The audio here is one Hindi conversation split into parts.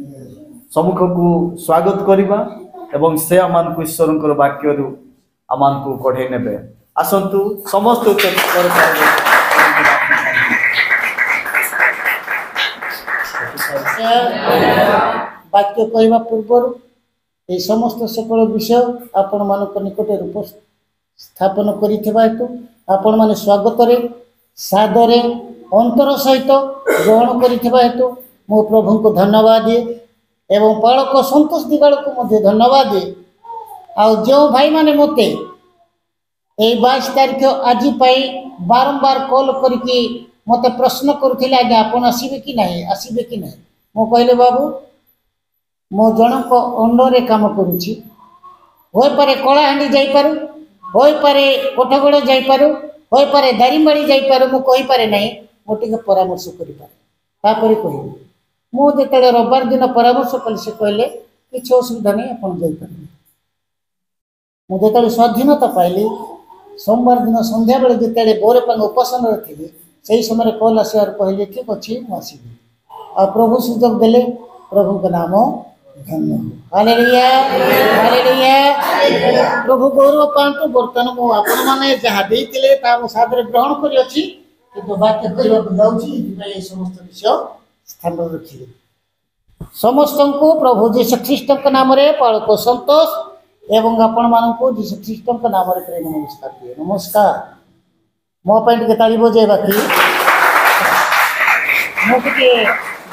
सम्मुख को स्वागत करवा एवं से आमान को ईश्वर वाक्य आमान को कढ़े ने आसतु समस्त वाक्य कहवा पूर्व ये समस्त सकल विषय आपण मान निकट उपस्थापन हेतु आपण मैंने स्वागत सादरे अंतर सहित ग्रहण हेतु मो प्रभु को धन्यवाद दिए एवं पालक संतोष दिगाड़ को धन्यवाद दिए आ जो भाई माने मते 22 तारीख आज बारंबार कॉल करके मते प्रश्न करुले आज्ञा आप आसबे कि नहीं आसबे कि नहीं मो कहले बाबू मो जनक अंडरे काम करुच्ची हो पारे कलाहांडी जाइपारू हो पारे कोठगड़ जाइपारू हो पारे दारिंबाड़ी जाइपारू मु कहि पारे नहीं मोटे परामर्श करें कहली मुझे रविवार दिन परामर्श कली से कहले किसी असुविधा नहीं आप जापर मुझे स्वाधीनता पाइली सोमवार दिन संध्या बेले जिते बोरेपांग उपासन थी से समय कल आसार कहले ठीक अच्छे मुझे आ प्रभु सुजोग देले प्रभु का नाम धन्य हो हालेलुया हालेलुया प्रभु गौरव पांतु बर्तमान मु आपण माने जहा देइतिले ता मु सादर ग्रहण करि अछि किंतु वाक्य कहबा जाउछि ए समस्त विषय स्थान रखिले समस्त को प्रभु जीसु ख्रीष्ट के नाम रे पालक संतोष एवं आपण मान को जीसु ख्रीष्ट के नाम रे प्रेम नमस्कार दिए नमस्कार मो पैंट के ताली बजे बाकी मो के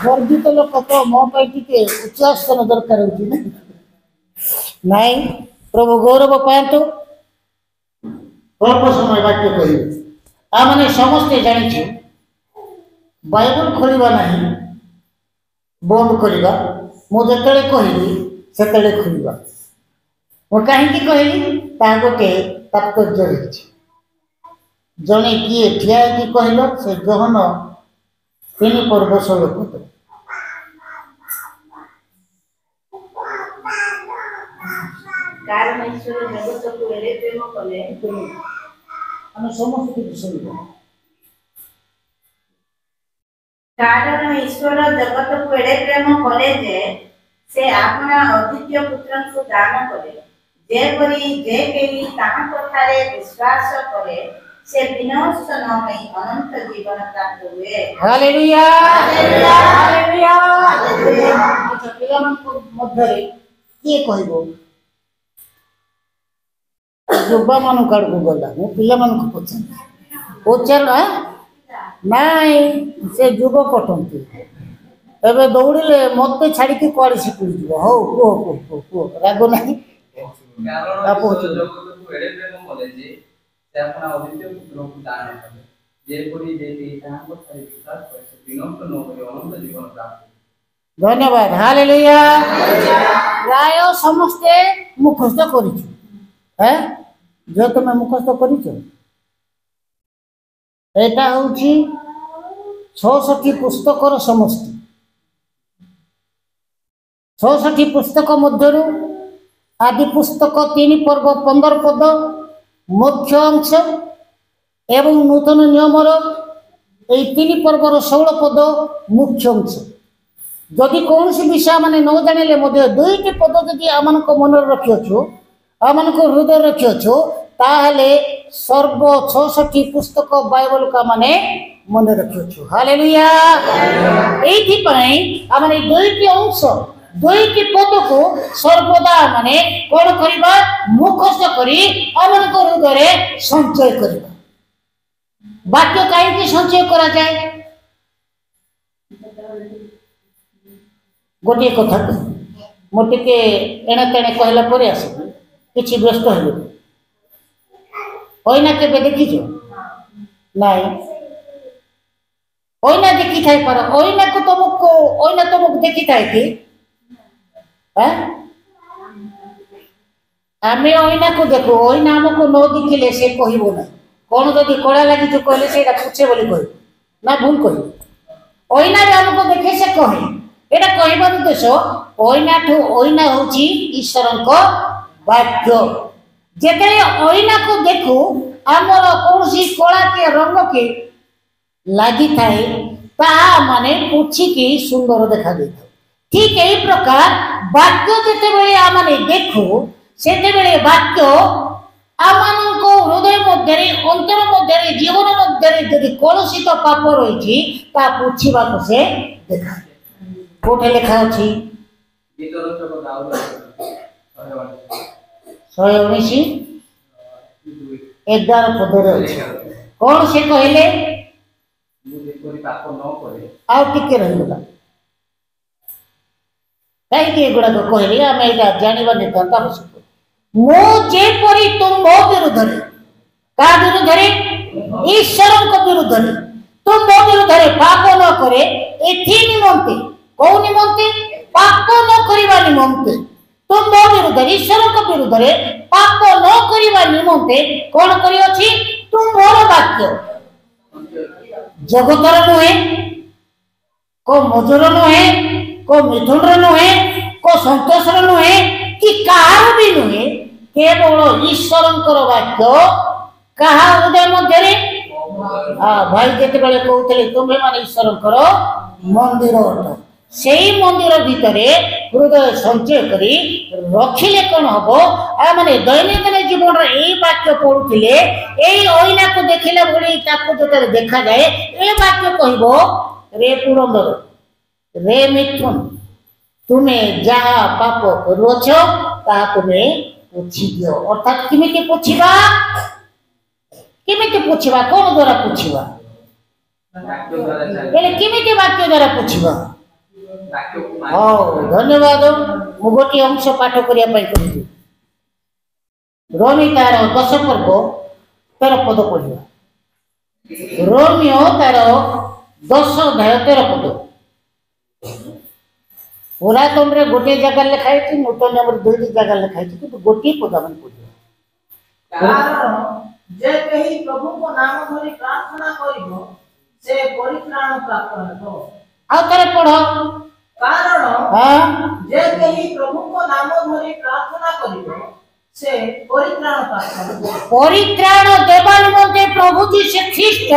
गर्वित लोक तो मो पैंट उच्चासन दरकार होची नहीं प्रभु गौरव पातु अल्प समय वाक्य कहि आ माने समस्त जानि बाइबल खोलिबा नहीं बंद करवा मुझे कहली से खोलिबा मु कहीं कहली ता गोटे तात्पर्य रही जड़े किए ठिया कि कहल से गहन 3 पर्व 16 पद कारण ईश्वर जगत को एड़े प्रेम कले हम समस्त किसी सुनिबा कारण ईश्वर जगत को एड़े प्रेम कले जे से अपना अद्वितीय पुत्र को दान करे जेपरी जे केही ताहा कथारे विश्वास करे से विनाश न होई अनंत जीवन प्राप्त हुए हालेलुया हालेलुया अच्छा पिलामन को मध्य रे के कहबो जुबा मानु काड को गला मु पिलामन को पछन नाई से जुग कटंती एबे दौड़िले मत छाड़ी के कुआड़ी सिकुल जीव हो को राग नहीं कारण आप जगत को एड़े प्रेम कले जे से अपना अद्वितीय पुत्र को दान करे जेपरि जेति ताहा कथारे विश्वास करे से विनाश न होई अनंत जीवन प्राप्त धन्यवाद हालेलुया प्राय समस्ते मुखस्थ करिछु हैं जो तुम मुखस्थ करिछु एटा होची 66 पुस्तकर समष्टि 66 पुस्तक मध्यरु आदि पुस्तक 3 पर्व 15 पद मुख्य अंश एवं नूतन नियमर ए 3 पर्वर 16 पद मुख्य अंश जदि कौन सी विषय माने न जानिले मध्य 2टी पद जदि आमन को मन रखियो आमन को हृदय रखियो ताहले सर्व 66 पुस्तक बाइबल का माने मन रखियो हालेलुया एथि पई आमने 2टी अंश 2टी पद को सर्वदा माने कोन करिबा मुखस्थ करी आमन को हृदय संचय करिबा वाक्य काहे कि संचय करा जाए गोटे कथा मोटे के एणे तेणे कहला परे आसे किछि व्यस्त हेले होइना केबे देखिछो नाही होइना देखि थाई पर होइना को तुमको देखि थाई कि हैं आमे होइना को देखो होइना हमको न देखिले से कहिबो ना कोन जदि कोड़ा लागि जो कहले सेटा पूछे बोली कहि ना भूल कहि होइना रे हमको देखे से कहि एटा कहबार उद्देश्य ओइना होची ईश्वर को वाक्य जेते ओइना को देखू आमर कौनसी कला के रंग के लगी थाए ता माने पूछी की सुंदर देखा दे ठीक यही प्रकार वाक्य जितेबले आमने देखु सेतेबले वाक्य आमनको हृदय मध्य अंतर मध्य जीवन मध्य यदि कलुषित पाप रही ता पुछा से देखा कोठे लिखा अच्छी 119:11 पदरे अच्छी कौन से कहले आउ टिके रहीगला कहीं गुड़ाक कहले आम यहाँ जानवा नितांत आवश्यक मु जेपरी तुम मो विरुद्ध का विरुद्ध ईश्वर विरुद्ध तुम मो विरुद्ध पाप न करे एथि निमंते कौ निमंते पाप न करवा निमंते तुम मो विरुद्ध ईश्वर विरुद्ध पाप न करवा निमंते कौन करी अछि तुम मोर वाक्य जगतर नुहे को मजूर नुहे को मिथुन नुहे को संतोष नुहे कि कहार भी नुहे केवल ईश्वर वाक्य कहा हृदय मध्य भाई जिते कहते तुम्हें मान ईश्वर मंदिर अट से मंदिर भितर हृदय संचय करी रखिले कौन हम मैंने दैनंदिन जीवन यही वाक्य पढ़ुले ऐना को देखला भाई जो देखा जाए ये वाक्य कह रे पुरंदर रे मिथुन तुम्हें जहाँ पाप करुछ ता तुम्हें पूछी दियो अर्थात किमिति पूछिबा कौन द्वारा पूछिबा बेले किमिति वाक्य द्वारा पूछिबा हाँ धन्यवाद मु गोटे अंश पाठ करिया पई कहली रोमी तार 10 पर्व 13 पद पढ़िबा रोमियो तार 10 अध्याय 13 पद पुरातन रे गोटे जगह लिखाई थी नूतन नियम रे दुई जगह लिखाई थी तो गोटे पद मन पढ़िबा कारण जे कहीं प्रभु को नाम धरि प्रार्थना करिबो से परित्राण प्राप्त हेबो आ तरे पढ़ो कारण हां जे कहीं प्रभु को नाम धरि प्रार्थना करिबो से परित्राण प्राप्त हेबो परित्राण देवा निमंते प्रभु जीशु ख्रीष्ट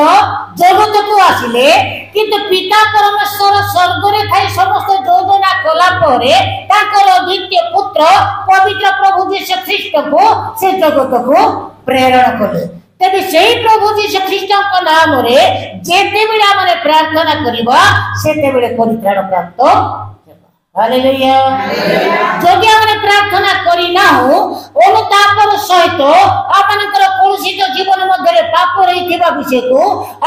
जगत को आसिले किंतु पिता परमेश्वर स्वर्ग रे थाई समस्त योजना कला परे ताकर द्वितीय पुत्र पवित्र प्रभु जीशु ख्रीष्ट को से जगत को प्रेरण कले तेबे सेही प्रभु जीशु ख्रीष्ट को नाम रे जेते बेला माने प्रार्थना करिबा सेते बेले परित्राण प्राप्त हालेलुया जदि हमने प्रार्थना करी ना हो अनुतापर सहित आपनकर कलुषित जीवन मध्य पाप रहिथिबा विषय को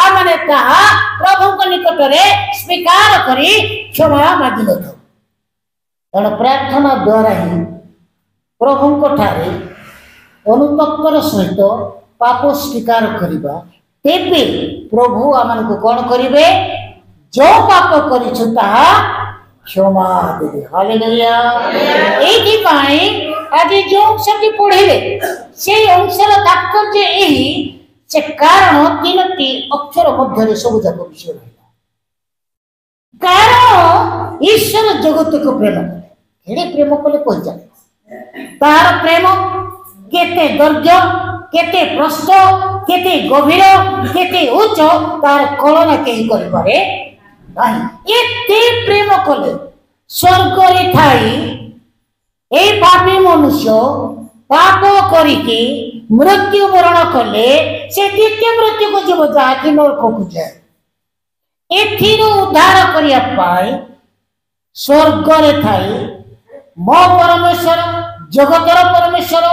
आमने ताहा प्रभु को निकट रे स्वीकार करी क्षमा मागिलो तो कारण प्रार्थना द्वारा ही प्रभु को ठारे अनुतप्तर सहित पाप स्वीकार करिबा तेबे प्रभु आमन को कोन करिवे जो पाप करिछु ताहा क्षमा देवे हालेलुया एथि पाई आज जो अंशटी पढ़िले से अंशर तात्पर्य एही से कारण तीनटी अक्षर मध्य सब जाक विषय रहिला कारण ईश्वर जगत को प्रेम कले हेडे प्रेम कले कोइ जाने तार प्रेम केते दर्घ्य केते प्रस्थ केते गभीर केते उच्च तार कल्पना केही करि पारे एते प्रेम कले स्वर्ग रे थाई ए पापी मनुष्य पाप करिके मृत्यु वरण कले से द्वितीय मृत्यु को जीव जाके नरक को जाए एथिरो उद्धार करिया पाए स्वर्ग रे थाई मो परमेश्वर जगतर परमेश्वर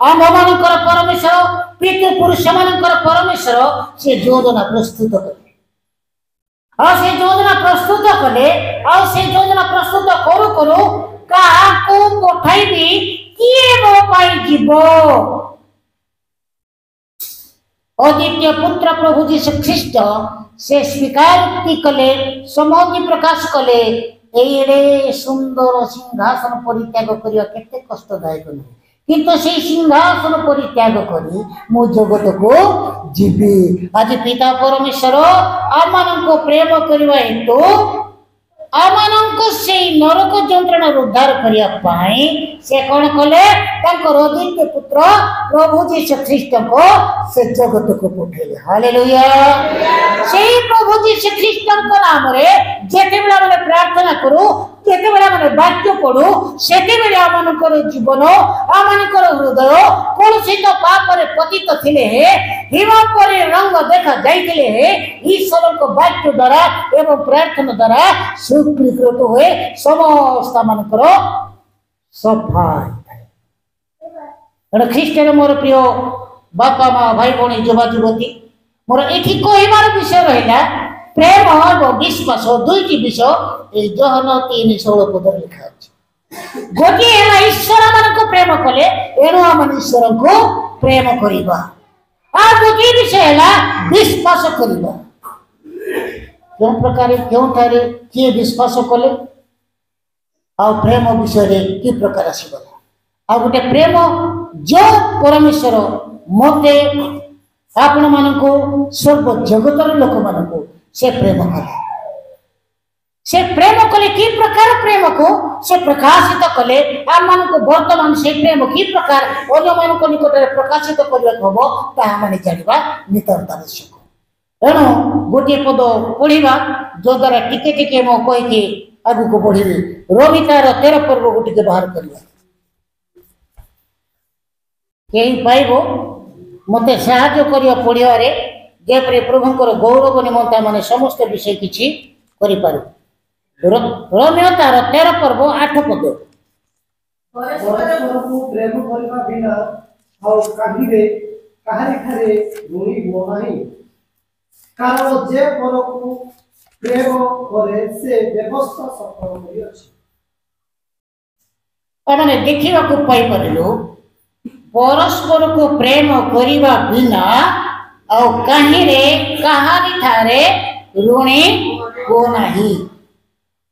आम मानकर परमेश्वर पितृ पुरुष मानकर परमेश्वर से योजना प्रस्तुत कले और से योजना प्रस्तुत कले और से योजना प्रस्तुत करू करू काको पठाइबी किए मो पाई जीवो अद्वितीय पुत्र प्रभु जीशु ख्रीष्ट से स्वीकार कले समाधि प्रकाश कले एरे सुंदर सिंहासन परित्याग करिया केते कष्टदायक नहीं किंतु से सिंहासन परित्याग करी मु जगत को जीवी आज पिता परमेश्वर आमन को प्रेम करवा हेतु आमन को से नरक यंत्रणा उद्धार करिया पाई से कौन कले तांकर अद्वितीय पुत्र प्रभु जीशु ख्रीष्ट को से जगत को पठेले हालेलुया से प्रभु जीशु ख्रीष्ट को नाम रे जेते बेला माने प्रार्थना करू ଯେତେବେଳେ ଆମେ ବାକ୍ୟ ପଢୁ ସେତେବେଳେ ଆମମାନଙ୍କର ଜୀବନ ଆମମାନଙ୍କର ହୃଦୟ କଳୁଷିତ ପାପରେ ପତିତ ଥିଲେ ହିମ ପରି ରଙ୍ଗ ଦେଖା ଯାଇଥିଲେ ଈଶ୍ୱରଙ୍କ ବାକ୍ୟ ଦ୍ୱାରା ଏବଂ ପ୍ରାର୍ଥନା ଦ୍ୱାରା ଶୁକ୍ଳୀକୃତ ହୁଏ ସମସ୍ତ ମାନଙ୍କର ସଫା ହେଇଥାଏ। ଏଣୁ ଖ୍ରୀଷ୍ଟରେ ମୋର ପ୍ରିୟ ବାପା ମା ଭାଇ ଭଉଣୀ ଯୁବା ଯୁବତୀ ମୋର ଏଠି କହିବାର ବିଷୟ ରହିଲା ପ୍ରେମ ଏବଂ ବିଶ୍ୱାସ ଦୁଇଟି ବିଷୟ এই ଯୋହନ 3:16 ପଦରେ ଲେଖା ଅଛି। ଗୋଟିଏ ହେଲା ଈଶ୍ୱର ମାନଙ୍କୁ ପ୍ରେମ କଲେ ଏଣୁ ଆମେ ଈଶ୍ୱରଙ୍କୁ ପ୍ରେମ କରିବା ଆଉ ଗୋଟିଏ ବିଷୟ ହେଲା ବିଶ୍ୱାସ କରିବା। କେଉଁ ପ୍ରକାର କେଉଁଠାରେ କିଏ ବିଶ୍ୱାସ କଲେ ଆଉ ପ୍ରେମ ବିଷୟରେ କି ପ୍ରକାର ଆସିଗଲା ଆଉ ଗୋଟେ ପ୍ରେମ ଯୋଉ ପରମେଶ୍ୱର ମତେ ଆପଣ ମାନଙ୍କୁ ସର୍ବ ଜଗତର ଲୋକମାନଙ୍କୁ ସେ ପ୍ରେମ କଲେ से प्रेम कले कि प्रकार प्रेम को से प्रकाशित कले आमମାନଙ୍କୁ वर्तमान से प्रेम कि प्रकार अन्य मानक निकट में प्रकाशित करबा हबो ताहा माने जानिबा नितांत आवश्यक। एणु गोटे पद पढ़िबा जो द्वारा टिके टिके मो कहि कि आगु को बढ़िबे रोमितार 13 पर्व को टिके बाहर करबा केही पाइबो मते सहायता करिया पढ़िया रे जेपरे प्रभुंकर गौरव निमंता माने समस्त विषय किछि करि पारु। रोमियो तार 13 पर्व 8 पद परस्परକୁ ପ୍ରେମ କରିବା ବିନା ଆଉ କାହାରି ଠାରେ ଋଣୀ ହୁଅ ନାହିଁ କାରଣ ଯେ ପରକୁ ପ୍ରେମ କରେ ସେ ବ୍ୟବସ୍ଥା ସଫଳ କରିଅଛି। ମାନେ ଦେଖିବାକୁ ପାଇପାରିଲୁ परस्परକୁ प्रेम କରିବା ବିନା ଆଉ କାହାରି ଠାରେ ଋଣୀ ହୁଅ ନାହିଁ।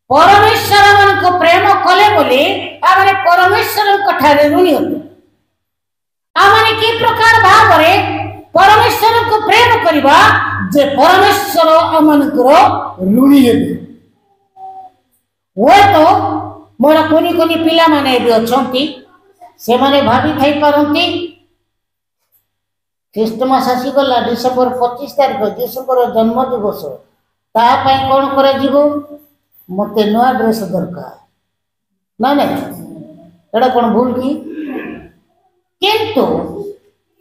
परमेश्वर को प्रेम कले बोली आमने परमेश्वर ठारे ऋणी होते आमने कि प्रकार भाव रे परमेश्वर को प्रेम करिबा जे परमेश्वर आमनकर ऋणी हेबे। वो तो मोर कोनी कोनी पिला माने भी अछंती से माने भाभी थाई पारंती क्रिसमस आसी गला डिसेंबर 25 तारिख जीशुकर जन्म दिवस ता पई कोन करे जीवो मते नुआ ड्रेस दरकार ना नहीं एटा कोन भूल की किंतु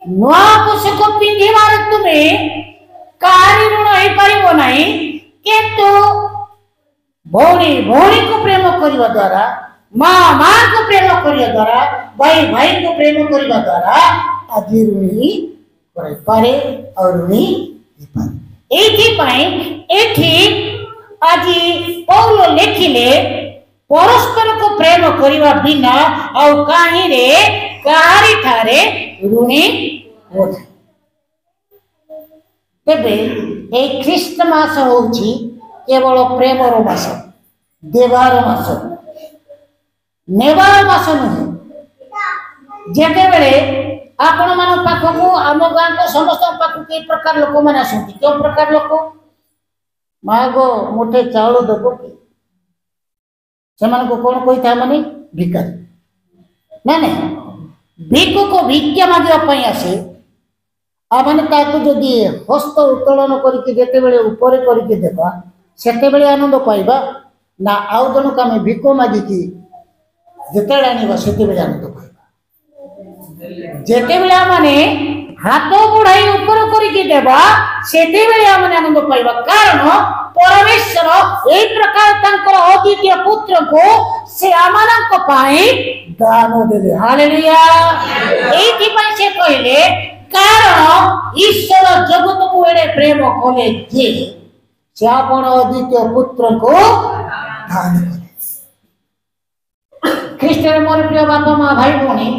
नुआ पोषक पिंधिबार तुमे कारी ऋण होई परिबो नाही किंतु भौणी को प्रेम करबा द्वारा माँ को प्रेम करबा द्वारा भाई को प्रेम करबा द्वारा आदि ऋणी कराई पारे और ऋणी ही पारे। एथि पई एथि आज पौल लिखिले परस्पर को प्रेम करबा बिना आउ काहारी ठारे ऋणी हो तेबे ए ख्रीष्टमास होउची केवल प्रेमर मास देवार मास नेवार मास नुहे जेते बेले आपण मान पाखकु आम गाँ को समस्त पाखकु के प्रकार लोक माने आसंती क्यों प्रकार लोक मागो मुठे चाउल देबो कि को कौन कही था माने भिकारी ना नहीं भिक्खु को भिक्षा मांगे आसे आने जदि हस्त उत्तोलन करके जेते बेले ऊपर करके देबा सेते बेले आनंद पाइबा ना आउ जणक आमे भिक्ख मागिकी जेते आनिबा सेते बेले आनंद पाइबा जेते बेले माने हाथ बुढ़ाई ऊपर करके देबा सेते बेले आमे आनंद पाइबा कारण परमेश्वर एई प्रकार तांकर अद्वितीय पुत्र को से आमानक पाई दान देले हालेलुया। एथि पई से कहले कारण ईश्वर जगत को एडे प्रेम कले जे से आपण अद्वितीय पुत्र को दान करे। ख्रीष्टर मोर प्रिय बापा माँ भाई भौणी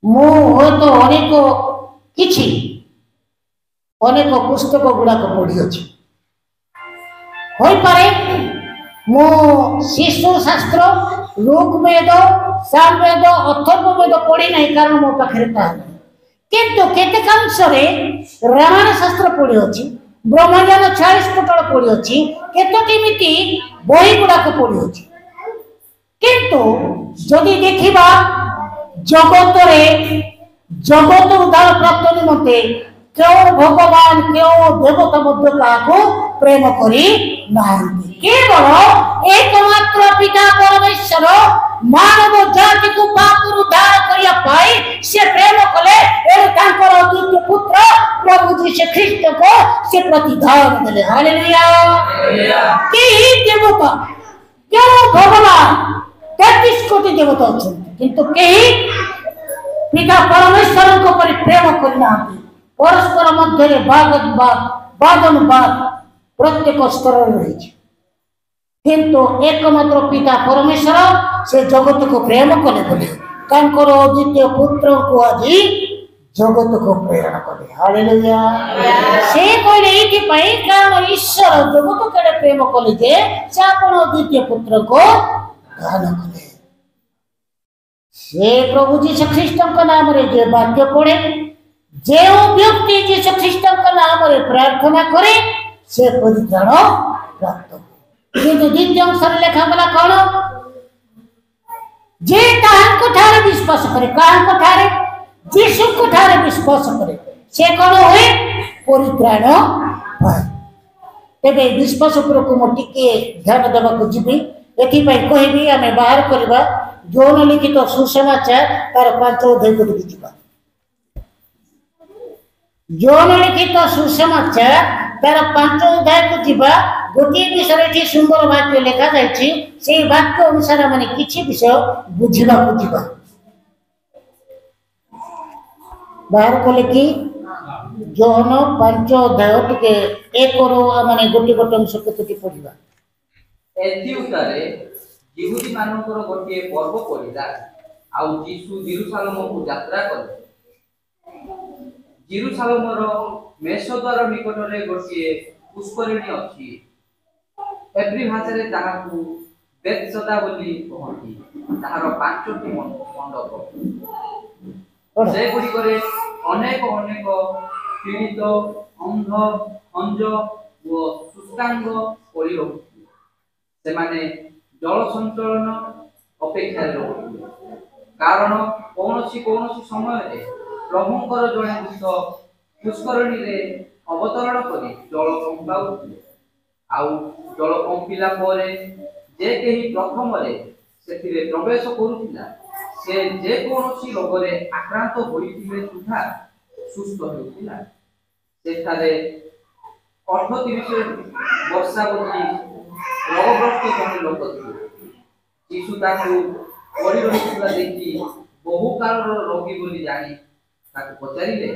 मु तो अनेक किछि अनेक पुस्तक गुड़ाक पढ़ी अछि होई पारे मो शिशु शास्त्र ऋग्वेद सामवेद अथर्ववेद पढ़ी नहीं कारण मो पाखरे ता किंतु केते कांशरे रामायण शास्त्र पढ़ी अछि ब्रह्मज्ञान 40 पुटल पढ़ी अछि केते केमिति बही गुड़ाक पढ़ी अछि किंतु जदि देखिबा जगत उद्धार प्राप्त निमंते क्यों भगवान क्यों देवता मध्य काको प्रेम करी नारंती केवल एकमात्र पिता परमेश्वर मानव जाति को पाप उद्धार करिया पाई से प्रेम कले ए तांकर अद्वितीय पुत्र प्रभु जीसु ख्रीष्ट को से प्रतिदान देले हालेलुया कि देवता क्यों भगवान 33 कोटी देवता अछंती किंतु केही पिता परमेश्वर को पर प्रेम करना परस्पर मध्य वादनवाद प्रत्येक स्तर रही किंतु एकमात्र पिता परमेश्वर से जगत को प्रेम कले बोले तांकर अद्वितीय पुत्र को आज जगत को प्रेरण कले हालेलुया से कहले एथि पई कारण ईश्वर जगत को प्रेम कले जे से अपन अद्वितीय पुत्र को दान कले से प्रभु जीसु ख्रीष्ट का नाम रे जे वाक्य पढ़े जे व्यक्ति जीसु ख्रीष्ट का नाम रे प्रार्थना करे से परित्राण प्राप्त हुए किंतु द्वितीय अंश लेखा गला कौन जे ताहां को ठारे विश्वास करे काहां को ठारे जीसु को ठारे विश्वास करे से कौन हुए परित्राण पाए तेबे विश्वास पर को मोटी के ध्यान देबा को जीबी एथि पई कहबी हमें बाहर करबा जौन लिखित सुसमाचार तार 5 अध्याय को देखिबा जौन लिखित सुसमाचार तार 5 अध्याय को जीवा गोटे विषय एठी सुंदर वाक्य लिखा जायछि से वाक्य अनुसार माने किछि विषय बुझिबा को जीवा बाहर को लिखि जौन 5 अध्याय टिके 1 रो माने गोटे गोटे अंश कतटी पढिबा एथि उतारे यहूदी मानकर गोटे पर्व पड़िला आउ यीशु जेरूसालेम को यात्रा कले जेरूसालेमर मेषद्वार निकट रे गोटे पुष्करिणी अछि एप्री भाषा रे ताहाकु बेतसदा बोली कहती ताहार 5टी मंडप से गुडी करे अनेक अनेक पीड़ित अंध अंज व सुस्तांग पड़ी रहु से माने जल संचलन अपेक्षा कारण कौन समय प्रभुंकर जड़े दूत पुष्करणी रे अवतरण करी जल कंपाउथिले आउ जल कंपिला परे जे केही प्रथम रे सेथिरे प्रवेश करूथिला से जे कोनोसी रोग रे आक्रांत होइथिले सुधा सुस्थ होइथिला सेठारे 38 वर्षा बोली रोगग्रस्त जन लोक यीशु ताकू पड़ी रहिथिला देखि बहु कालर रोगी बोली जानी ताकू पचारिले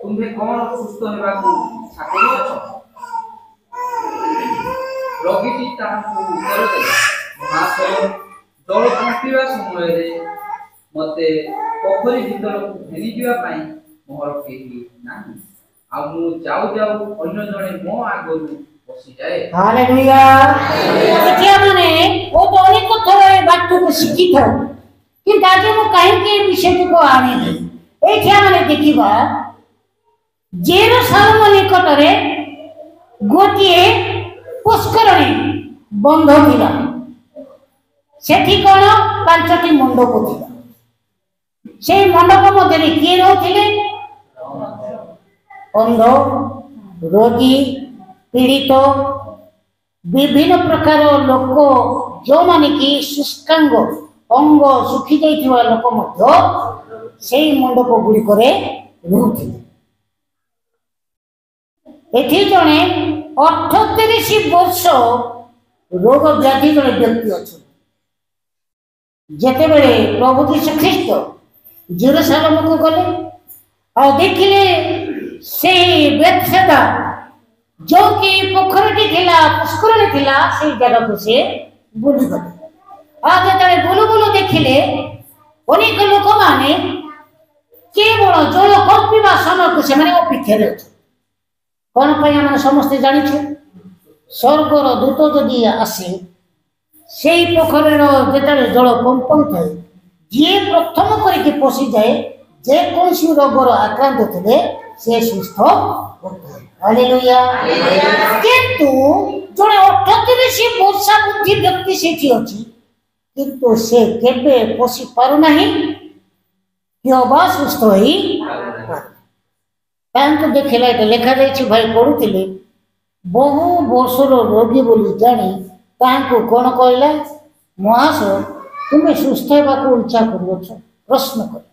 तुम्हे कौन सुस्थ हेबाकू इच्छा करियछ रोगीटी ताकू उत्तर देला महाशय जल कंपिवा समय रे मते पोखरी भीतर घेरी दिवा पई मोर केही नाही आ मु जाऊ जाऊ अन्य जणे मो आगरु बसी जाए हालेलुया देखिया माने वो तो अनेक थोड़े बात को सीखी था कि दादी मु कहीं के विषय को आने नहीं एठिया माने देखिबा जेरूसालेम निकट रे गोटिए पुष्करणी बंध थिला सेठी कोन 5टी मंडप थिला से मंडप मध्ये किए रहथिले अंध रोगी पीड़ित विभिन्न प्रकार लोक जो माने कि शुष्कांग अंग सुखी जाइथिबा लोक मध्य सेही मंडप गुडी करे रहथिले एथि जणे 38 वर्ष रोग व्याधि जणे व्यक्ति अछि जेते बेले प्रभु यीशु ख्रीष्ट जेरूसालेम को गले आ देखिले से बेतसदा जो कि पोखरटी थिला पुष्करणी थिला से जगह को से बुली गले आ जेते बुलु बुलु देखिले अनेक लोक माने केवल जल कंपिबा समय को से माने अपेक्षा रे कोन पय हम समस्त जानि छु स्वर्गर दूत जदि आसे सेही पोखरीर जेते जल कंपन थाए जे प्रथम करिके पसी जाए जे कोनसी रोगर आक्रांत थिले से सुस्थ होते हालेलुया किंतु जने 38 वर्ष बुद्धि व्यक्ति सेठी अछि किंतु से केबे पसी पारु नाही कि अबा सुस्थ होई ତାଙ୍କୁ ଦେଖିଲା ଏଟା ଲେଖାଯାଇଛି ଭାଇ ପଢୁଥିଲେ ବହୁ ବର୍ଷର ରୋଗୀ ବୋଲି ଜାଣି ତାଙ୍କୁ କ'ଣ କହିଲା ମହାଶୟ ତୁମେ ସୁସ୍ଥ ହେବାକୁ ଇଚ୍ଛା କରୁଅଛ ପ୍ରଶ୍ନ କର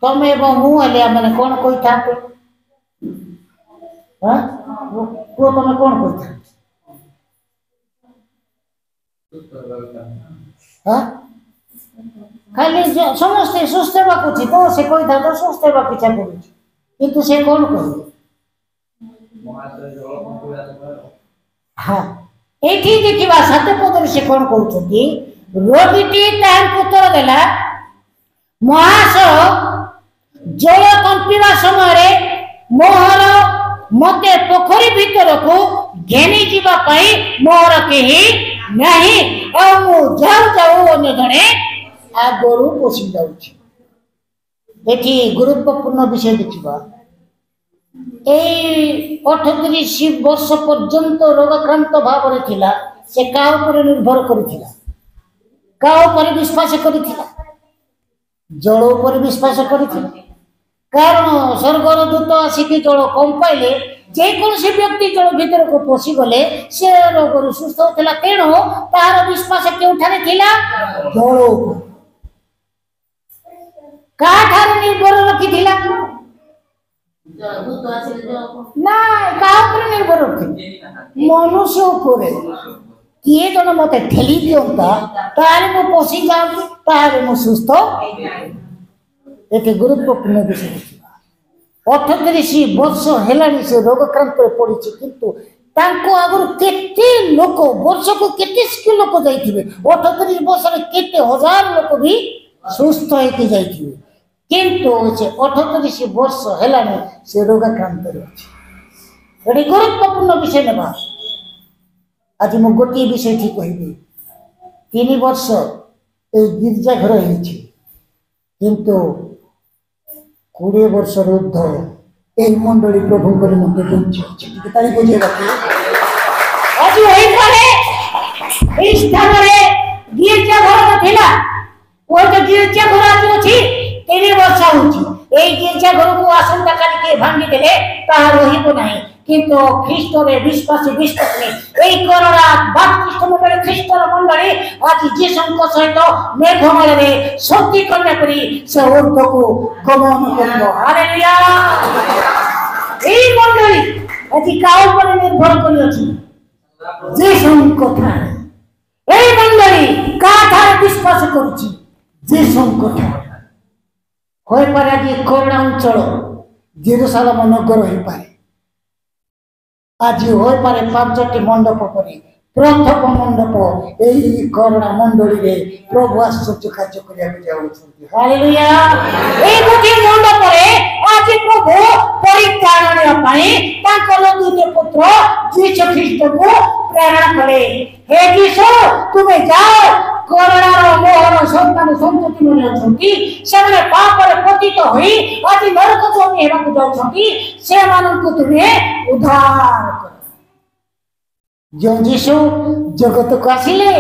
ତମେ ଏବଂ ମୁଁ ହେଲେ ଆମେ କ'ଣ କହିଥାନ୍ତେ କୁହ ତମେ କ'ଣ କହିଥାନ୍ତେ ଖାଲି ସମସ୍ତେ ସୁସ୍ଥ ହେବାକୁ ଅଛି ତ ସେ କହିଥାନ୍ତେ ସୁସ୍ଥ ହେବାକୁ ଇଚ୍ଛା କରୁଛି କିନ୍ତୁ ସେ କ'ଣ କହିବେ ହଁ ଏଇଠି ଦେଖିବା 7 ପଦରେ ସେ କ'ଣ କହୁଛନ୍ତି ରୋଗୀଟି ତାହାଙ୍କୁ ଉତ୍ତର ଦେଲା ମହାଶୟ ଜଳ କମ୍ପିବା ସମୟରେ ମତେ ପୋଖରୀ ଭିତରକୁ ଘେନି ଯିବା ପାଇଁ ମୋର କେହି ନାହିଁ ଆଉ ମୁଁ ଯାଉ ଯାଉ ଅନ୍ୟ ଜଣେ ଆଗରୁ ପଶି ଯାଉଛି ଏଠି ଗୁରୁତ୍ୱପୂର୍ଣ୍ଣ ବିଷୟ ଦେଖିବା এই 38 ବର୍ଷ ପର୍ଯ୍ୟନ୍ତ ରୋଗାକ୍ରାନ୍ତ ଭାବରେ ଥିଲା ସେ କାହା ଉପରେ ନିର୍ଭର କରିଥିଲା କାହା ଉପରେ ବିଶ୍ୱାସ କରିଥିଲା ଜଳ ଉପରେ ବିଶ୍ୱାସ କରିଥିଲା କାରଣ ସ୍ୱର୍ଗର ଦୂତ ଆସିକି ଜଳ କମ୍ ପାଇଲେ ଯେକୌଣସି ବ୍ୟକ୍ତି ଜଳ ଭିତରକୁ ପଶିଗଲେ ସେ ରୋଗରୁ ସୁସ୍ଥ ହେଉଥିଲା ତେଣୁ ତାହାର ବିଶ୍ୱାସ କେଉଁଠାରେ ଥିଲା ଜଳ ଉପରେ କାହାଠାରୁ ନିର୍ଭର ରଖିଥିଲା ନା କାହା ଉପରେ ନିର୍ଭର ରଖିଥିଲା ମନୁଷ୍ୟ ଉପରେ କିଏ ଜଣେ ମତେ ଠେଲି ଦିଅନ୍ତା ତାହେଲେ ମୁଁ ପଶି ଯାଆନ୍ତି ତାହେଲେ ମୁଁ ସୁସ୍ଥ ଏତେ ଗୁରୁତ୍ୱପୂର୍ଣ୍ଣ ବିଷୟ ଦେଖିବା 38 ବର୍ଷ ହେଲାଣି ସେ ରୋଗକ୍ରାନ୍ତରେ ପଡ଼ିଛି କିନ୍ତୁ ତାଙ୍କ ଆଗରୁ କେତେ ଲୋକ ବର୍ଷକୁ କେତେ ଲୋକ ଯାଇଥିବେ 38 ବର୍ଷରେ କେତେ ହଜାର ଲୋକ ବି ସୁସ୍ଥ ହେଇକି ଯାଇଥିବେ କିନ୍ତୁ ସେ 38 ବର୍ଷ ହେଲାଣି ସେ ରୋଗାକ୍ରାନ୍ତରେ ଅଛି ଏଠି ଗୁରୁତ୍ୱପୂର୍ଣ୍ଣ ବିଷୟ ନେବା ଆଜି ମୁଁ ଗୋଟିଏ ବିଷୟଟି କହିବି 3 ବର୍ଷ এই ଗିର୍ଜା ଘର ହେଇଛି କିନ୍ତୁ 20 ବର୍ଷର ଉର୍ଦ୍ଧ୍ୱ এই ମଣ୍ଡଳୀ ପ୍ରଭୁଙ୍କ ନିମନ୍ତେ ବଞ୍ଚିଛି ଟିକେ ତାଳି ବଜେଇବା ଆଜି ହୋଇପାରେ এই ସ୍ଥାନରେ ଗିର୍ଜା ଘର ଥିଲା ওইটা গির্জা ঘর আজ ଅଛି 3 ବର୍ଷ ହେଉଛି এই গির্জা ঘরକୁ ଆସନ୍ତା କାଲି কে ଭାଙ୍ଗି ଦେଲେ ତାହା ରହିବ ନାହିଁ কিন্তু খ্রিস্টরে বিশ্বাসী বিশ্বাসী এই করোনা বাপ্তিস্ম মণ্ডলী খ্রিস্টর মণ্ডলী আজ যিশুଙ୍କ সহিত মেঘমাଳରେ শক্তি কন্যা করি সে ঊর্ধ্বକୁ গমন করিব হালেলুয়া এই মণ্ডলী আজ কাউ উপরে নির্ভর করি আছে যিশুଙ୍କ ঠারে এই মণ্ডলী কাঠারে বিশ্বাস করছি যিশুଙ୍କ ঠারে ହୋଇପାରେ ଆଜି କରୁଣା ଅଞ୍ଚଳ ଜେରୁସାଲେମ ନଗର ହୋଇପାରେ ଆଜି ହୋଇପାରେ 5ଟି ମଣ୍ଡପ ପରେ ପ୍ରଥମ ମଣ୍ଡପ ଏହି କରୁଣା ମଣ୍ଡଳୀରେ ପ୍ରଭୁ ଆଶ୍ଚର୍ଯ୍ୟ କାର୍ଯ୍ୟ କରିବାକୁ ଯାଉଛନ୍ତି ହାଲେଲୁୟା ଏହି ଗୋଟିଏ ମଣ୍ଡପରେ ଆଜି ପ୍ରଭୁ ପରିତ୍ରାଣ ଆଣିବା ପାଇଁ ତାଙ୍କର ଦ୍ୱିତୀୟ ପୁତ୍ର ଯୀଶୁ ଖ୍ରୀଷ୍ଟଙ୍କୁ ପ୍ରେରଣା କଲେ ହେ ଯୀଶୁ ତୁମେ ଯାଅ করোনার মোহন সন্তান সন্ততি মানে অଛନ୍ତି ସେମାନେ ପାପରେ ପତିତ ହୋଇ ଆଜି ନରକ ଜମି ହେବାକୁ ଯାଉଛନ୍ତି ସେମାନଙ୍କୁ ତୁମେ ଉଦ୍ଧାର କର ଯେଉଁ ଯୀଶୁ ଜଗତକୁ ଆସିଲେ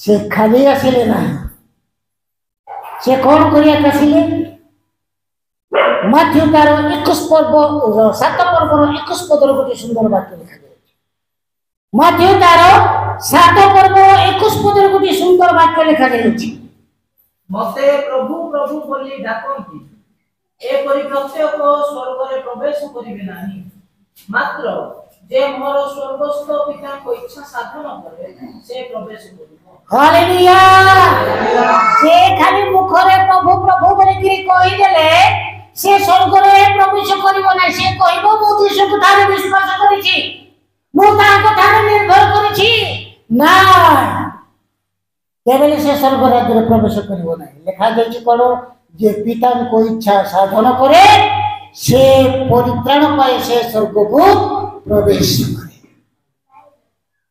ସେ ଖାଲି ଆସିଲେ ନାହିଁ ସେ କ'ଣ କରିବାକୁ ଆସିଲେ ମାଥ୍ୟୁ ତାର 21 ପର୍ବ 7 ପର୍ବର 21 ପଦର ଗୋଟେ ସୁନ୍ଦର ବାକ୍ୟ ଲେଖାଯାଇଛି ମାଥ୍ୟୁ ତାର 7 ପର୍ବ 21 ପଦରେ ଗୋଟେ ସୁନ୍ଦର ବାକ୍ୟ ଲେଖାଯାଇଛି ମତେ ପ୍ରଭୁ ପ୍ରଭୁ ବୋଲି ଡାକନ୍ତି ଏପରି ପ୍ରତ୍ୟେକ ସ୍ୱର୍ଗରେ ପ୍ରବେଶ କରିବେ ନାହିଁ ମାତ୍ର ଯେ ମୋର ସ୍ୱର୍ଗସ୍ଥ ପିତାଙ୍କ ଇଚ୍ଛା ସାଧନ କରେ ସେ ପ୍ରବେଶ କରିବ ହାଲେଲୁୟା ସେ ଖାଲି ମୁଖରେ ପ୍ରଭୁ ପ୍ରଭୁ ବୋଲି କହିଦେଲେ ସେ ସ୍ୱର୍ଗରେ ପ୍ରବେଶ କରିବ ନାହିଁ ସେ କହିବ ମୁଁ ଯୀଶୁଙ୍କ ଠାରେ ବିଶ୍ୱାସ କରିଛି ମୁଁ ତାଙ୍କ ଠାରେ ନିର୍ଭର କରିଛି ନା କେବଳ ସେ ସ୍ୱର୍ଗ ରାଜ୍ୟରେ ପ୍ରବେଶ କରିବ ନାହିଁ ଲେଖାଯାଇଛି କ'ଣ ଯେ ପିତାଙ୍କ ଇଚ୍ଛା ସାଧନ କରେ ସେ ପରିତ୍ରାଣ ପାଏ ସେ ସ୍ୱର୍ଗକୁ ପ୍ରବେଶ କରେ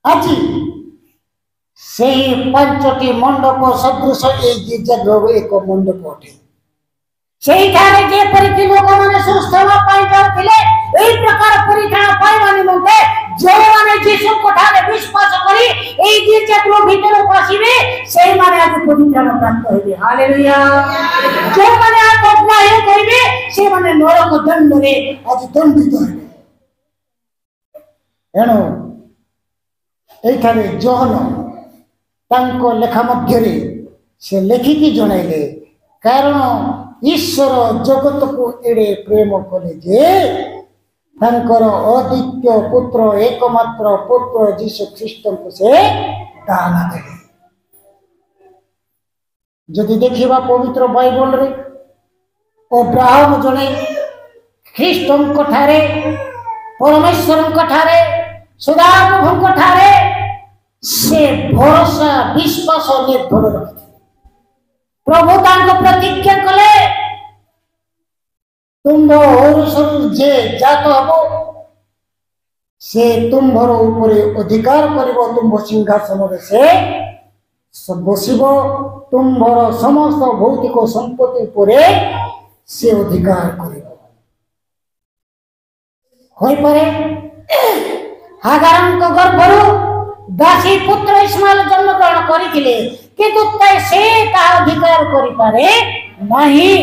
ଆଜି ସେହି 5ଟି ମଣ୍ଡପ ସଦୃଶ ଏହି ଗିର୍ଜା ଗୃହ ଏକ ମଣ୍ଡପ ଅଟେ ସେଇଠାରେ ଯେପରିକି ଲୋକମାନେ ସୁସ୍ଥ ହେବା ପାଇଁ ଯାଉଥିଲେ ଏହି ପ୍ରକାର ପରିତ୍ରାଣ ପାଇବା ନିମନ୍ତେ ଯେଉଁମାନେ ଯୀଶୁଙ୍କ ଠାରେ ବିଶ୍ୱାସ କରି ଏହି ଗିର୍ଜା ଗୃହ ଭିତରକୁ ଆସିବେ ସେଇମାନେ ଆଜି परित्राण प्राप्त होइबे हालेलुया जो माने आत्मा हे कहिबे से माने नरक दंड रे आज दंडित होइबे एणु एठारे जहन तांको लेखा मध्यरे से लेखिकी जणाइले कारण ईश्वर जगत को एडे प्रेम कले जे तांकर अद्वितीय पुत्र एकमात्र पुत्र जीशु ख्रीस्ट को से दान देले जदि देखिबा पवित्र बाइबल रे अब्राहम जने ख्रीस्ट को ठारे परमेश्वर को ठारे सदाप्रभु को ठारे से भरोसा विश्वास निर्भर रखते प्रभु तांको प्रतिज्ञा कले तुम जे जात हबो से तुम्भर उपरे अधिकार करिबो तुम सिंहासन रे से बसिबो तुम्भर समस्त भौतिक संपत्ति उपरे से अधिकार करिबो होई पारे हागारंक गर्भरु दासी पुत्र इस्माइल जन्म ग्रहण करिथिले किंतु से ता अधिकार करि पारे नहीं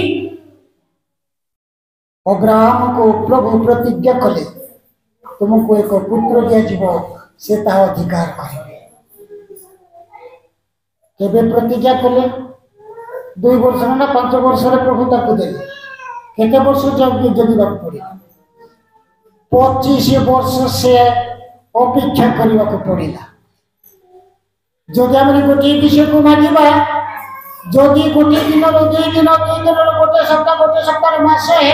अब्राहम को प्रभु प्रतिज्ञा कले तुमको एक पुत्र दिया जीव से ता अधिकार करिवे केबे प्रतिज्ञा कले 2 वर्ष ना 5 वर्ष रे प्रभु ताको देले केते वर्ष जगिबा पड़े 25 वर्ष से अपेक्षा करने को पड़ेगा जदि आम गोटे विषय को मांगा जदि गोटे दिन 2 दिन 2 दिन गोटे सप्ताह मास है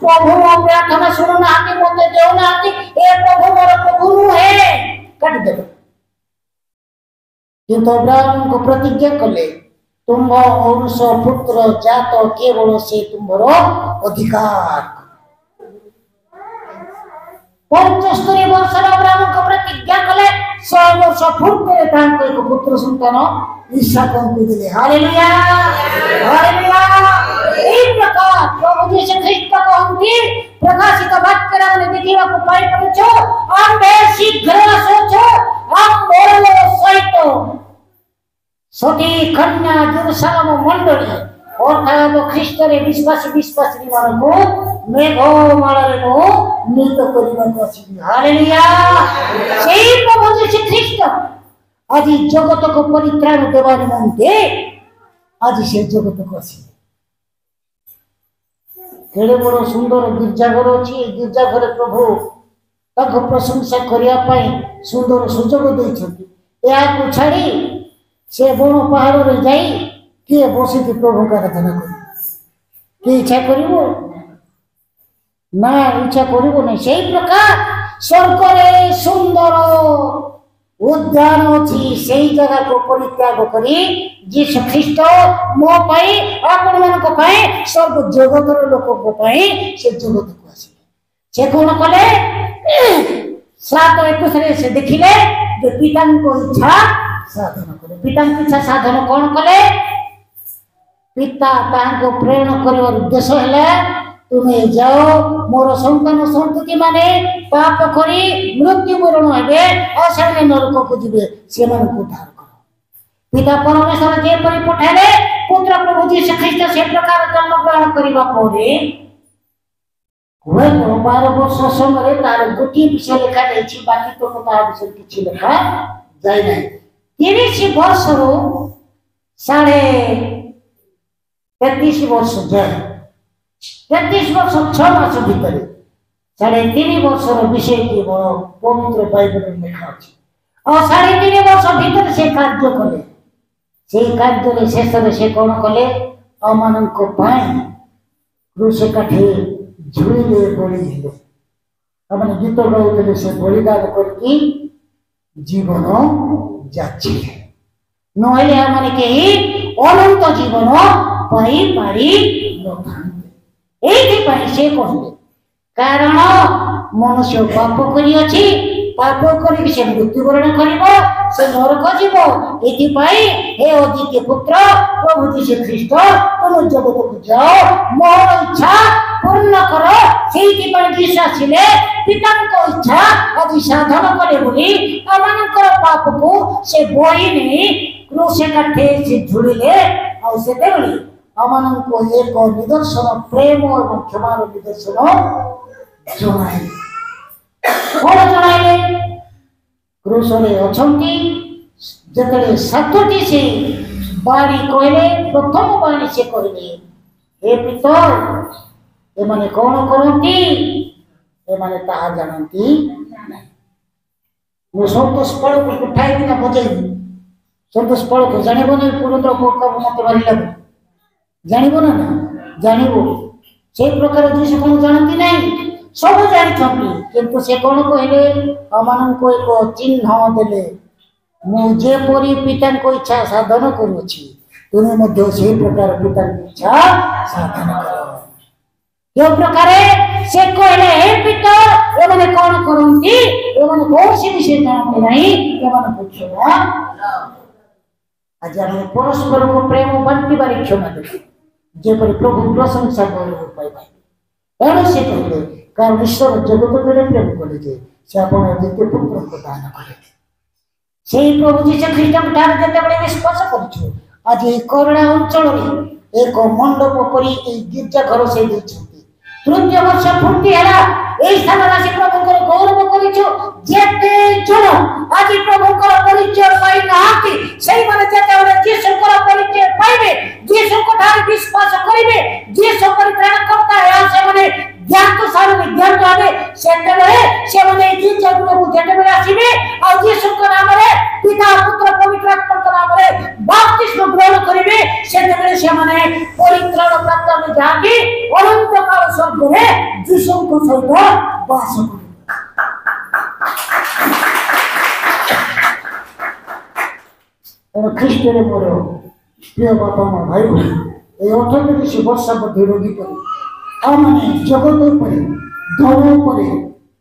प्रभु प्रार्थना शुणु ना मत देना ए प्रभु मोर प्रभु नुहे काटिदेव किंतु अब्राहम को प्रतिज्ञा कले तुम औरुष पुत्र जात केवल से तुम्हार अधिकार 75 वर्ष अब्राहम को प्रतिज्ञा कले 100 वर्ष पूर्व एक पुत्र संतान ईसाक को दिले हालेलुया हालेलुया এই প্রকার প্রভু যীশু খ্রিস্ট कहନ୍ତି प्रकाशित वाक्य रे देखिबा को पाई पड़छो आम्बे शीघ्र आसोछो आम मोरलो सहित सती कन्या जेरूशलेम मंडली अर्थात ख्रीष्ट रे विश्वासी मानको मेघमालारे नो नीत करिबा को आसीबी हालेलुया सेई प्रभु যীशु ख्रीष्ट आज जगत को परित्राण देवा निमंते आज से जगत को आसी केड़े बड़ सुंदर गिरजाघर अच्छी गिरजाघर प्रभु ताको प्रशंसा करिया पाई सुंदर सुजोग दैछथि या को छाड़ी से बण पहाड़ रे जाई के बसी प्रभु का आराधना करी के इच्छा करिवो ना इच्छा करिवो नै सेई प्रकार स्वर्ग रे सुंदर उद्यान अच्छी से जगह को परित्याग करी जीशु ख्रीष्ट मो पाई आपण मन को पाई सब जगत रो लोक को पाई से जगत को आसी से कोन कले 7:21 रे से देखिले जे पिता को इच्छा साधन करे पिता की इच्छा साधन कोन कले पिता ताको प्रेरणा करबार उद्देश्य हैला तुम्हें जाओ मोर संतान संतति माने पाप करी मृत्यु मरण हेबे असाने नरक को जिबे से मन को उद्धार करो पिता परमेश्वर जे परि पठाले पुत्र प्रभु जीशु ख्रीष्ट से प्रकार जन्म ग्रहण करिबा परे हुए 12 वर्ष समय तार गोटी विषय लिखा जायछि बाकी तो तार विषय किछि लिखा जाय नै 30 वर्ष रो 33 वर्ष जाय 33 वर्ष 6 मास भीतर 3.5 वर्ष विषय की पवित्र बाइबल में लिखा अछि और 3.5 वर्ष भीतर से कार्य कले से कार्य रे शेष रे से कोन कले अमान को पाए क्रूस काठे झुले बलि हेले अमान गीत गाउतले से बलिदान करके जीवन जाछि नहले अमान के अनंत जीवन पाई पारी नथान्ते एथि पई से कहले कारण मनुष्य पाप करी अछि पाप करी से मृत्युवरण करिवो से नरक जीवो एथि पई हे अद्वितीय पुत्र प्रभु जीशु ख्रीष्ट तुम जगत को जाओ मोर इच्छा पूर्ण करो सेथि पई जीशु आसिले पिता को इच्छा आज साधन करे बोली अमानकर पाप को से बोई नहीं क्रूसे काठे से झुड़िले और सेतेबेले अमाननको एक निदर्शन प्रेम और क्षमार निदर्शन जणाइले कोन जणाइले क्रूसरे अछंती जतले सातोटी से बाणी कहले प्रथम बाणी से कहले हे पितर एमाने कौन करती एमाने ताहा जानती नहीं मैं संतोष पड़ को उठाई बिना बजाई संतोष पड़ को जानिबो नहीं पुरंदर को कब मत भारी लगे जानिबो ना जानिबो से प्रकार जीसु को जानती नहीं सब जानि छथि किंतु से कौन कहले अमान को एक चिन्ह देले मु जे परी पिता को इच्छा साधन करूछि तुमे मध्य से प्रकार पिता की इच्छा साधन करो जो प्रकारे से कहले हे पिता एमाने कौन करंती एमाने कौन से विषय जानते नहीं एमाने पूछवा आज हम परस्पर को प्रेम बांटी बारी क्षमा दे जे पर प्रभु प्रशंसा गौरव पाइबा एनो से कहले कारण ईश्वर जगत को प्रेम करे जे से अपन द्वितीय पुत्र को दान करे सेही प्रभु जीसु ख्रीष्ट को ठार जते बळे विश्वास करछु आज ए कोरोना अंचल रे एक मंडप परी ए गिरजा घर से देछु तृतीय वर्ष पूर्ति है এই স্থানে আসি প্রভুଙ୍କର গৌরব করিছো যেতে জন্য আজি প্রভুଙ୍କର পরিচয় পাই নাহাতি সেই মানে যেতেବେଳେ যিশুଙ୍କର পরিচয় পাইবে যিশুଙ୍କ ଠାରେ ବିଶ୍ୱାସ କରିବେ যিশু ପରିତ୍ରାଣ କର୍ତ୍ତା ଏହା ସେମାନେ ଜ୍ଞାତ ସାର ବିଜ୍ଞାନ ହେବେ ସେତେବେଳେ ସେମାନେ ଏହି ଜଗତକୁ ଯେତେବେଳେ ଆସିବେ ଆଉ যিশুଙ୍କ ନାମରେ ପିତା ପୁତ୍ର ପବିତ୍ର ଆତ୍ମାଙ୍କ ନାମରେ ବାପ୍ତିସ୍ମ ଗ୍ରହଣ କରିବେ ସେତେବେଳେ ସେମାନେ ପରିତ୍ରାଣ ପ୍ରାପ୍ତ ହେବେ ଯାହାକି ଅନନ୍ତ କାଳ ସ୍ୱର୍ଗରେ যিশুଙ୍କ ସହିତ बास ख्रीष्ट मोर प्रिय बापा मा भाई ये 38 वर्ष मध्य रोगी पर आमने जगत पर धन पर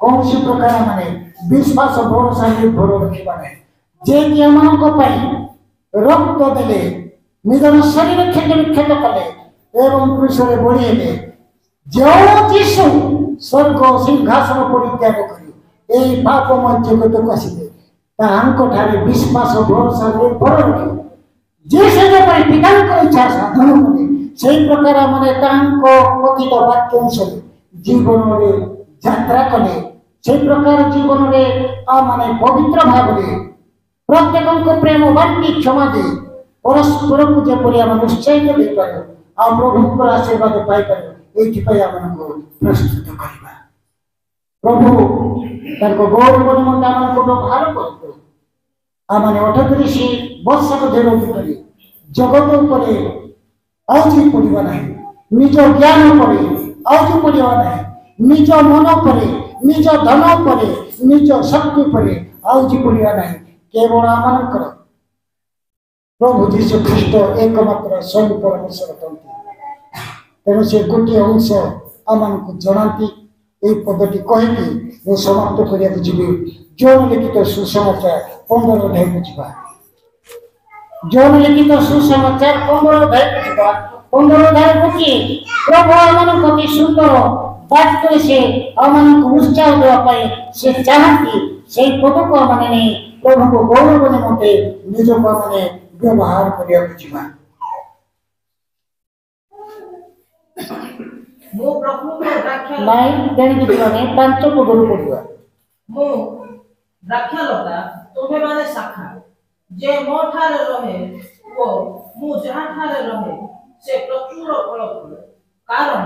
कौन सी प्रकार माने विश्वास भरोसा निर्भर रखिबा नै जे कि हमनको पई रक्त देले निजन शरीर खेत कले एवं क्रूसरे बळिले जो यीशु स्वर्ग सिंहासन परित्याग करी एई पापमय जगत को आसिले तांको ठारे विश्वास भरोसा निर्भर रखि जे से जो पर पितांको इच्छा साधन करे सेई प्रकार माने तांको कथित वाक्य अनुसार जीवन रे यात्रा कले सेई प्रकार जीवन रे आ माने पवित्र भाव रे प्रत्येकको प्रेम बांटी क्षमा दे परस्पर को जे परिया उत्साहित दे पारो आ प्रभुଙ୍କର आशीर्वाद पाई पारो एथिपाई हमनको प्रस्तुत करबा प्रभु ताको गौरव निमंत्रण हमको व्यवहार करतो आमाने 38 वर्ष धरि करी जगत उपरे औजी पड़िबा नाही निज ज्ञान परे औजी पड़िबा नाही निज मन परे निज धन परे निज शक्ति परे औजी पड़िबा नाही केवल आमानकर प्रभु जीसु ख्रीष्ट एकमात्र स्वयं परमेश्वर तंती तेणु से गोटे अंश आम को जनाती ये पद्धति कहीकि मैं समाप्त करने जी जौन लिखित सुसमाचार 15 अध्याय को जा जौन लिखित सुसमाचार 15 अध्याय को जा 15 अध्याय गोटे प्रभु आम अति सुंदर वाक्य से आम को उत्साह देवाई से चाहती से पद को आम प्रभु को गौरव निमंते निजक आम व्यवहार करने मो प्रभु को रक्षा नहीं देनी की माने पांच को गुरु पड़िबा मो रक्षा लता तुम्हें माने शाखा जे मो ठारे रहे वो मु जहां ठारे रहे से प्रचुर फल फले कारण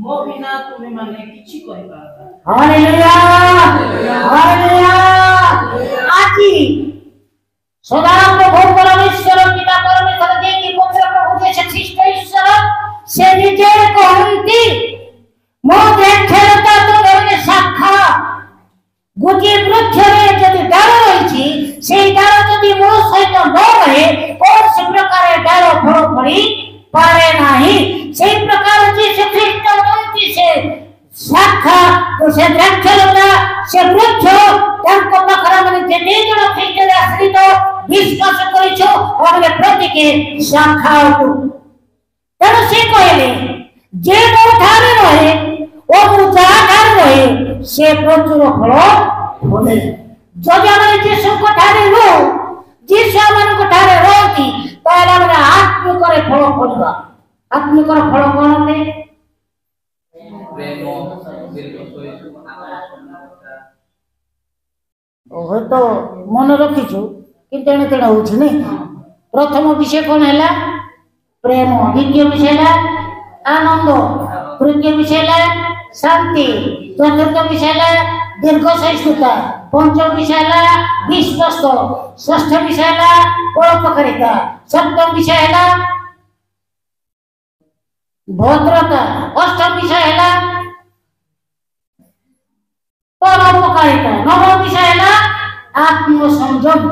मो बिना तुम्हें माने किछि करि पारबा हालेलुया हालेलुया आजी सदानंद भोग परमेश्वर पिता परमेश्वर जे की पुत्र प्रभु जे ख्रीष्ट ईश्वर से निजे कहंती मो देखता तो रे शाखा गोटे वृक्ष रे यदि डाल रही से डाल यदि मो सहित न रहे कौन से प्रकार डाल फल फली पारे नहीं से प्रकार जे ख्रीष्ट कहंती से शाखा तो से वृक्षलता से वृक्ष तांको पाखरा माने जेते जण ख्रीष्ट रे आश्रित विश्वास करिछो और प्रति के शाखा हो तेणु से कहले जे मो ठारे रहे ओ मु जहाँ ठारे रहे से प्रचुर फल फले जदि आम जीशु ठारे रो जीशु आमको ठारे रहती ताले आम आत्मिकर फल फलिबा आत्मिकर फल कौन होते प्रेम दीर्घ सहिष्णु ओहे तो मन रखीछु किंतु एने तेने होछि नै प्रथम विषय कौन है प्रेम द्वितीय विषय है आनंद तृतीय विषय है शांति चतुर्थ विषय है दीर्घ सहिष्णुता पंचम विषय है विश्वस्त षष्ठ विषय है परोपकारिता सप्तम विषय है भद्रता अष्टम विषय है परोपकारिता नवम विषय है आत्मसंयम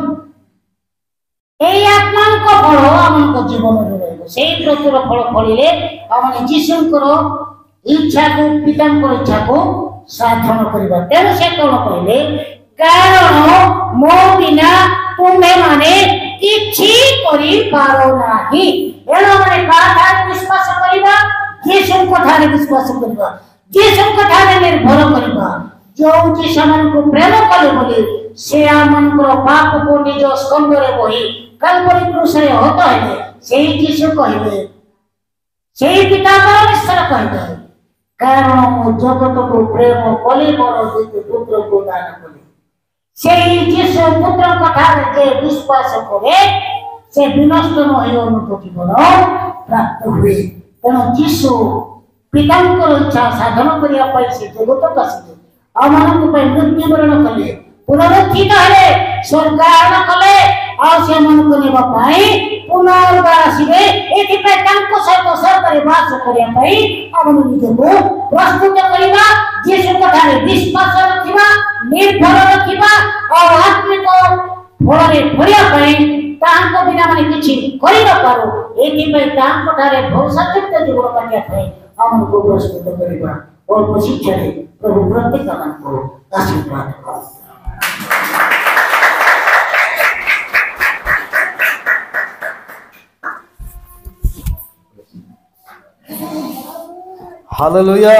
এই আত্মাଙ୍କ ফল ଆମଙ୍କ ଜୀବନରେ ରହିବ ସେଇ ପ୍ରଚୁର ଫଳ ଫଳିଲେ ଆମେ ଯୀଶୁଙ୍କର ଇଚ୍ଛାକୁ ପିତାଙ୍କର ଇଚ୍ଛାକୁ ସାଧନ କରିବା ତେଣୁ ସେ କ'ଣ କହିଲେ କାରଣ ମୋ ବିନା ତୁମେମାନେ କିଛି କରିପାର ନାହିଁ ଏଣୁ ଆମେ କାହାଠାରେ ବିଶ୍ୱାସ କରିବା ଯୀଶୁଙ୍କ ଠାରେ ବିଶ୍ୱାସ କରିବା ଯୀଶୁଙ୍କ ଠାରେ ନିର୍ଭର କରିବା ଯୋଉ ଯୀଶୁମାନଙ୍କୁ ପ୍ରେମ କଲେ ବୋଲି ସେ ଆମଙ୍କର ପାପକୁ ନିଜ ସ୍କନ୍ଧରେ ବହି कलवरी क्रूसरे होता है सही यीशु कहले सही पिता परमेश्वर कहले कारण मो जगत को प्रेम कले मोर द्वितीय पुत्र को दान कले सही यीशु पुत्र कथार जे विश्वास करे से विनष्ट न होय अनंत जीवन प्राप्त हुए तेणु यीशु पितांकर इच्छा साधन करिया पाई से जगत आसिले आमानक पय मृत्युवरण कले पुनरुत्थित हेले स्वर्गारोहण कले और से मन को नेबा पाई पुनर्बार आसीबे एथिपे तांको सहित स्वर्गरे वास करिया पाई हमन निजको प्रस्तुत करिबा यीशु कथारे विश्वास रखिबा निर्भर रखिबा और आत्मिक फलरे भरिया पाई तांको बिना माने किछि करि न पारो एथिपे तांको ठारे भरोसा चित्त जीवन काटिया पाई हमन को प्रस्तुत करिबा और शिक्षा दे प्रभु प्रत्येक मन को आशीर्वाद करो हालेलुया